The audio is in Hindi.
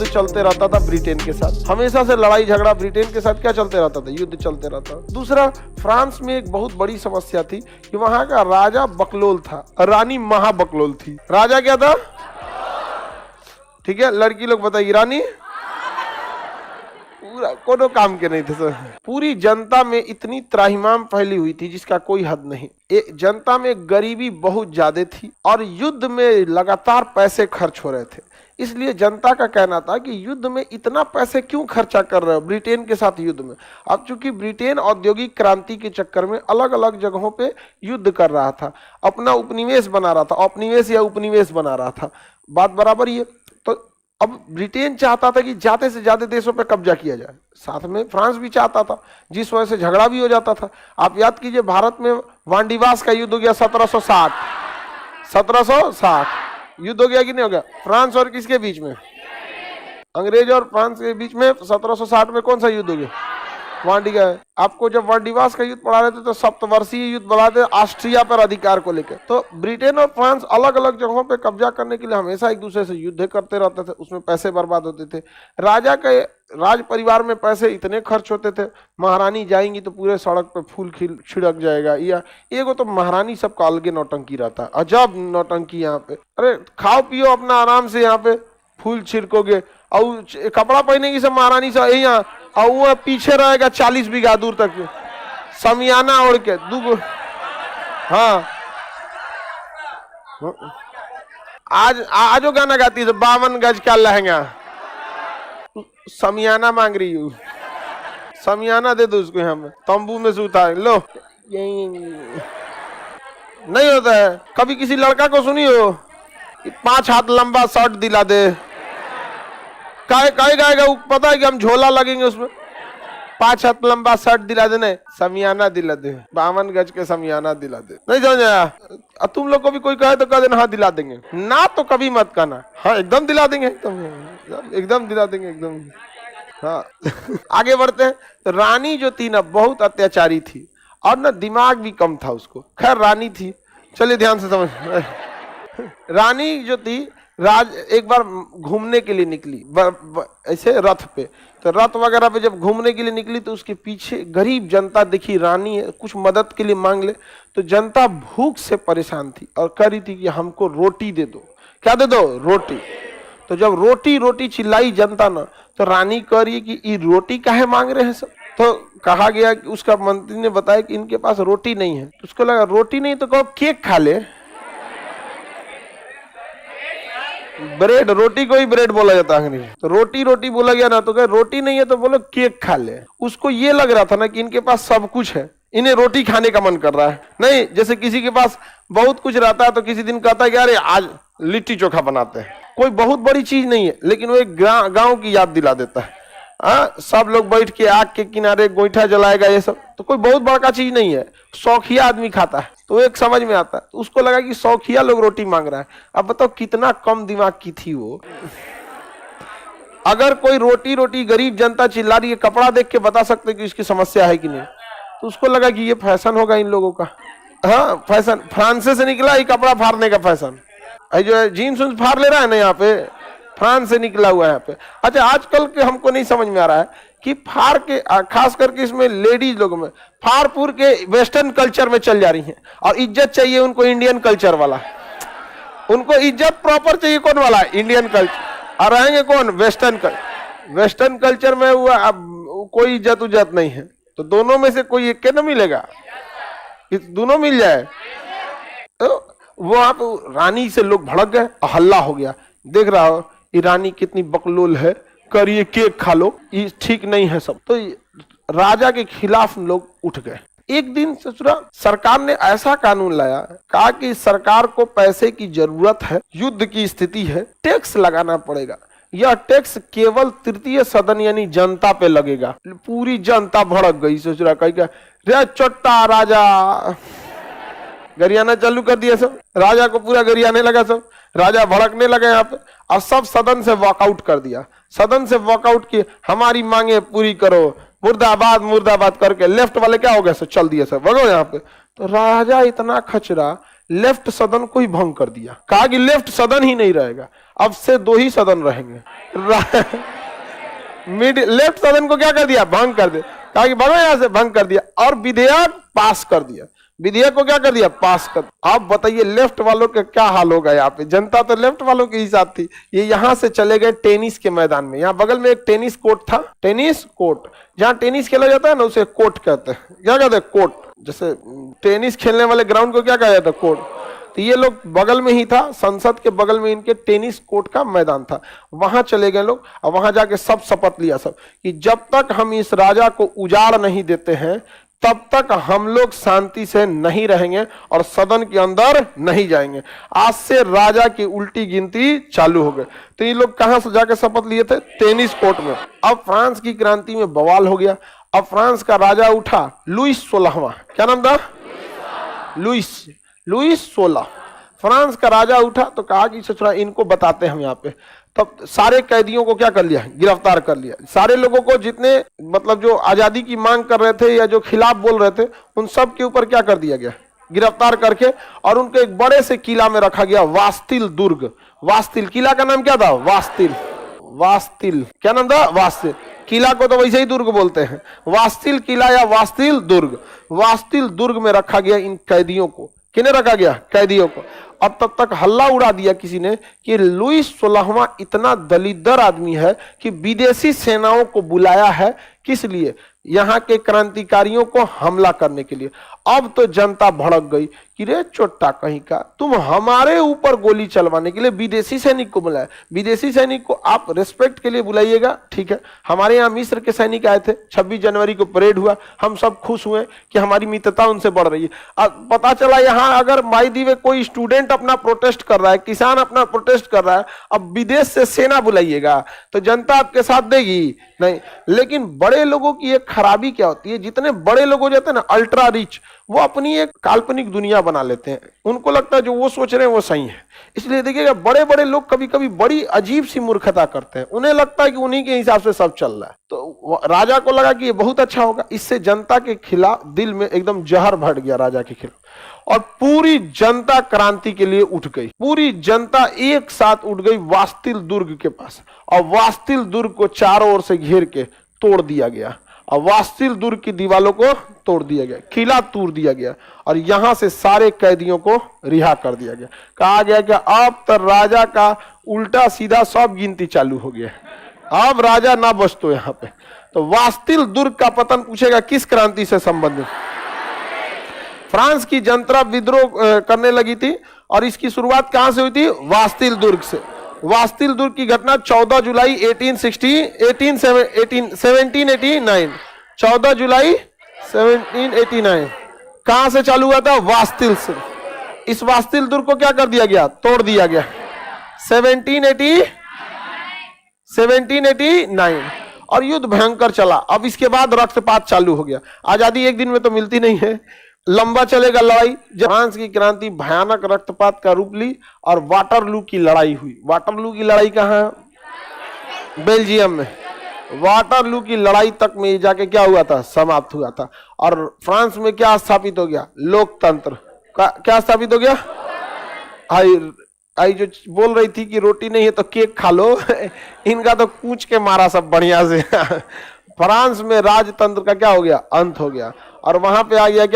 युद्ध चलते रहता था ब्रिटेन के साथ, हमेशा से लड़ाई झगड़ा ब्रिटेन के साथ क्या चलते रहता था, युद्ध चलते रहता। दूसरा, फ्रांस में एक बहुत बड़ी समस्या थी कि वहां का राजा बकलोल था, रानी महाबकलोल थी। राजा क्या था? ठीक है, लड़की लोग बताइए, रानी पूरा कोनो काम के नहीं थे सर। पूरी जनता में इतनी त्राहिमाम फैली हुई थी जिसका कोई हद नहीं। जनता में गरीबी बहुत ज्यादा थी और युद्ध में लगातार पैसे खर्च हो रहे थे। इसलिए जनता का कहना था कि युद्ध में इतना पैसे क्यों खर्चा कर रहे हो ब्रिटेन के साथ युद्ध में। अब चूंकि ब्रिटेन औद्योगिक क्रांति के चक्कर में अलग अलग जगहों पे युद्ध कर रहा था, अपना उपनिवेश बना रहा था, औपनिवेश या उपनिवेश बना रहा था, बात बराबर ही है। तो अब ब्रिटेन चाहता था कि ज्यादा से ज्यादा देशों पे कब्जा किया जाए, साथ में फ्रांस भी चाहता था, जिस वजह से झगड़ा भी हो जाता था। आप याद कीजिए, भारत में वांडीवास का युद्ध हो गया 1760 युद्ध हो गया कि नहीं हो गया? फ्रांस और किसके बीच में? अंग्रेज और फ्रांस के बीच में 1760 में कौन सा युद्ध हो गया? वांडीवा। आपको जब वांडीवास का युद्ध पढ़ा रहे थे तो सप्तवर्षीय युद्ध बढ़ा थे ऑस्ट्रिया पर अधिकार को लेकर। तो ब्रिटेन और फ्रांस अलग अलग जगहों पे कब्जा करने के लिए हमेशा एक दूसरे से युद्ध करते रहते थे, उसमें पैसे बर्बाद होते थे। राजा के राज परिवार में पैसे इतने खर्च होते थे, महारानी जाएंगी तो पूरे सड़क पे फूल छिड़क जाएगा, या एगो तो महारानी सबका अलगे नौटंकी रहता है, अजब नौटंकी यहाँ पे। अरे खाओ पियो अपना आराम से, यहाँ पे फूल छिड़कोगे और कपड़ा पहनेगी सब महारानी सब यहाँ, और वो पीछे रहेगा 40 बीघा दूर तक समियाना ओढ़ के दूगो। हाँ, आज गाना गाती है 52 गज का लहंगा, समियाना मांग रही हूँ, समियाना दे दो उसको, यहाँ में तंबू में सूता है। लो, नहीं होता है। कभी किसी लड़का को सुनी हो 5 हाथ लंबा शर्ट दिला दे, गाएगा पता है कि हम झोला लगेंगे उसमें, 5 हाथ लंबा शर्ट दिला दे, नहीं समियाना दिला दे, 52 गज के समियाना दिला दे। नहीं समझा? तुम लोग को भी कोई कहे तो कह देना हाँ दिला देंगे, ना तो कभी मत कहना हाँ एकदम दिला देंगे, एकदम दिला देंगे एकदम। हाँ आगे बढ़ते हैं। तो रानी जो थी ना बहुत अत्याचारी थी और ना दिमाग भी कम था उसको। खैर रानी थी, चलिए ध्यान से समझ। रानी जो थी एक बार घूमने के लिए निकली ऐसे रथ पे, तो रथ वगैरह पे जब घूमने के लिए निकली तो उसके पीछे गरीब जनता देखी, रानी है कुछ मदद के लिए मांग ले, तो जनता भूख से परेशान थी और कह रही थी कि हमको रोटी दे दो। क्या दे दो? रोटी। तो जब रोटी रोटी चिल्लाई जनता ना, तो रानी कह रही है कि ये रोटी काहे मांग रहे हैं सब। तो कहा गया कि उसका मंत्री ने बताया कि इनके पास रोटी नहीं है। तो उसको लगा रोटी नहीं तो कहो केक खा ले, ब्रेड, रोटी को ही ब्रेड बोला जाता है अंग्रेजी, तो रोटी रोटी बोला गया ना, तो कहे रोटी नहीं है तो बोलो केक खा ले। उसको ये लग रहा था ना कि इनके पास सब कुछ है, इन्हें रोटी खाने का मन कर रहा है। नहीं, जैसे किसी के पास बहुत कुछ रहता है तो किसी दिन कहता है कि अरे आज लिट्टी चोखा बनाते हैं, कोई बहुत बड़ी चीज नहीं है लेकिन वो एक गाँव की याद दिला देता है। सब लोग बैठ के आग के किनारे गोईठा जलाएगा, ये सब तो कोई बहुत बड़ा चीज नहीं है, शौकिया आदमी खाता है, तो एक समझ में आता है। तो उसको लगा कि शौकिया लोग रोटी मांग रहा है। अब बताओ कितना कम दिमाग की थी वो। अगर कोई रोटी रोटी गरीब जनता चिल्ला रही है, कपड़ा देख के बता सकते कि इसकी समस्या है कि नहीं, तो उसको लगा कि ये फैशन होगा इन लोगों का। हाँ फैशन, फ्रांस से निकला ये कपड़ा फाड़ने का फैशन, जो है जीन्स फाड़ ले रहा है ना यहाँ पे, फ्रांस से निकला हुआ है यहाँ पे। अच्छा आजकल के हमको नहीं समझ में आ रहा है कि फाड़ के, खास करके इसमें लेडीज लोगों में फाड़पुर के वेस्टर्न कल्चर में चल जा रही हैं और इज्जत चाहिए उनको इंडियन कल्चर वाला। उनको इज्जत प्रॉपर चाहिए कौन वाला? Indian culture. और रहेंगे कौन? Western culture. वेस्टर्न कल्चर में वो अब कोई इज्जत उज्जत नहीं है, तो दोनों में से कोई एक के न मिलेगा, दोनों मिल जाए। तो वो आप रानी से लोग भड़क गए, हल्ला हो गया। देख रहा हो ये रानी कितनी बकलोल है, करिए केक खा लो, ये ठीक नहीं है सब। तो राजा के खिलाफ लोग उठ गए। एक दिन ससुरा सरकार ने ऐसा कानून लाया, कहा कि सरकार को पैसे की जरूरत है, युद्ध की स्थिति है, टैक्स लगाना पड़ेगा। यह टैक्स केवल तृतीय सदन यानी जनता पे लगेगा। पूरी जनता भड़क गई। ससुरा कहेगा रे चोट्टा राजा, गरियाना चालू कर दिया सब, राजा को पूरा गरियाने लगा सब, राजा भड़कने लगे यहाँ पे और सब सदन से वॉकआउट कर दिया। सदन से वॉकआउट किए, हमारी मांगे पूरी करो, मुर्दाबाद मुर्दाबाद करके लेफ्ट वाले क्या हो गया सर, चल दिया सर, भगो यहाँ पे। तो राजा इतना खचरा, लेफ्ट सदन को ही भंग कर दिया। कहा कि लेफ्ट सदन ही नहीं रहेगा, अब से 2 ही सदन रहेंगे। मिड लेफ्ट सदन को क्या कर दिया? भंग कर दिया। कहा कि भगो यहां से, भंग कर दिया और विधेयक पास कर दिया। विधेयक को क्या कर दिया? पास कर। आप बताइए लेफ्ट वालों के क्या हाल होगा? यहाँ पे जनता तो लेफ्ट वालों के ही साथ थी। ये यहाँ से चले गए टेनिस के मैदान में। यहाँ बगल में एक टेनिस कोर्ट था, टेनिस कोर्ट, जहाँ टेनिस खेला जाता है ना उसे कोर्ट कहते हैं। क्या कहते हैं? कोर्ट। जैसे टेनिस खेलने वाले ग्राउंड को क्या कहा जाता है? कोर्ट। तो ये लोग बगल में ही था, संसद के बगल में इनके टेनिस कोर्ट का मैदान था। वहां चले गए लोग और वहां जाके सब शपथ लिया सब कि जब तक हम इस राजा को उजाड़ नहीं देते हैं तब तक हम लोग शांति से नहीं रहेंगे और सदन के अंदर नहीं जाएंगे। आज से राजा की उल्टी गिनती चालू हो गई। तो ये लोग कहां से जाके शपथ लिए थे? टेनिस कोर्ट में। अब फ्रांस की क्रांति में बवाल हो गया। अब फ्रांस का राजा उठा, लुईस 16वां। क्या नाम था? लुईस 16। फ्रांस का राजा उठा तो कहा कि सचुरा इनको बताते हैं हम यहाँ पे। तब सारे कैदियों को क्या कर लिया? गिरफ्तार कर लिया। सारे लोगों को जितने मतलब जो आजादी की मांग कर रहे थे या जो खिलाफ बोल रहे थे उन सब के ऊपर क्या कर दिया गया? गिरफ्तार करके और उनको एक बड़े से किला में रखा गया, वास्तिल दुर्ग। वास्तिल किला का नाम क्या था? वास्तिल। वास्तिल क्या नाम था? वास्तिल। किला को तो वैसे ही दुर्ग बोलते हैं। वास्तिल किला या वास्तिल दुर्ग। वास्तिल दुर्ग में रखा गया इन कैदियों को। किन्हें रखा गया? कैदियों को। अब तब तक हल्ला उड़ा दिया किसी ने कि लुईस 16वां इतना दलिद्दर आदमी है कि विदेशी सेनाओं को बुलाया है। किस लिए? यहाँ के क्रांतिकारियों को हमला करने के लिए। अब तो जनता भड़क गई कि रे चोट्टा कहीं का, तुम हमारे ऊपर गोली चलवाने के लिए विदेशी सैनिक को बुलाया। विदेशी सैनिक को आप रिस्पेक्ट के लिए बुलाइएगा, ठीक है। हमारे यहाँ मिस्र के सैनिक आए थे, 26 जनवरी को परेड हुआ, हम सब खुश हुए कि हमारी मित्रता उनसे बढ़ रही है। अब पता चला यहाँ अगर मायदी में कोई स्टूडेंट अपना प्रोटेस्ट कर रहा है, किसान अपना प्रोटेस्ट कर रहा है, अब विदेश से सेना बुलाइएगा तो जनता आपके साथ देगी? नहीं। लेकिन बड़े लोगों की एक खराबी क्या होती है, जितने बड़े लोग हो जाते हैं ना, अल्ट्रा रिच, वो अपनी एक काल्पनिक दुनिया बना लेते हैं। उनको लगता है जो वो सोच रहे हैं वो सही है। इसलिए देखिएगा बड़े बड़े लोग कभी कभी बड़ी अजीब सी मूर्खता करते हैं। उन्हें लगता है कि उन्हीं के हिसाब से सब चल रहा है। तो राजा को लगा कि ये बहुत अच्छा होगा। इससे जनता के खिलाफ दिल में एकदम जहर भर गया राजा के खिलाफ, और पूरी जनता क्रांति के लिए उठ गई। पूरी जनता एक साथ उठ गई वास्तिल दुर्ग के पास, और वास्तिल दुर्ग को चारों ओर से घेर के तोड़ दिया गया, और वास्तिल दुर्ग की दीवारों को तोड़ दिया गया, किला तोड़ दिया गया, और यहां से सारे कैदियों को रिहा कर दिया गया। कहा गया कि अब तो राजा का उल्टा सीधा सब गिनती चालू हो गया, अब राजा ना बच तो यहाँ पे। तो वास्तिल दुर्ग का पतन पूछेगा किस क्रांति से संबंधित? फ्रांस की जनता विद्रोह करने लगी थी, और इसकी शुरुआत कहां से हुई थी? वास्तिल दुर्ग से। वास्तिल दुर्ग की घटना 14 जुलाई 1789, 14 जुलाई 1789 कहां से चालू हुआ था? वास्तिल से। इस वास्तिल दुर्ग को क्या कर दिया गया? तोड़ दिया गया 1789, और युद्ध भयंकर चला। अब इसके बाद रक्तपात चालू हो गया। आजादी एक दिन में तो मिलती नहीं है, लंबा चलेगा लड़ाई। फ्रांस की क्रांति भयानक रक्तपात का रूप ली और वाटरलू की लड़ाई हुई। वाटरलू की लड़ाई कहाँ? बेल्जियम में। वाटरलू की लड़ाई तक में जाके क्या हुआ था? समाप्त हुआ था। और फ्रांस में क्या स्थापित हो गया? लोकतंत्र। क्या स्थापित हो गया? आई जो बोल रही थी कि रोटी नहीं है तो केक खा लो, इनका तो कूच के मारा सब बढ़िया से। फ्रांस में राजतंत्र का क्या हो गया? अंत हो गया। और वहां पे आ गया क्या?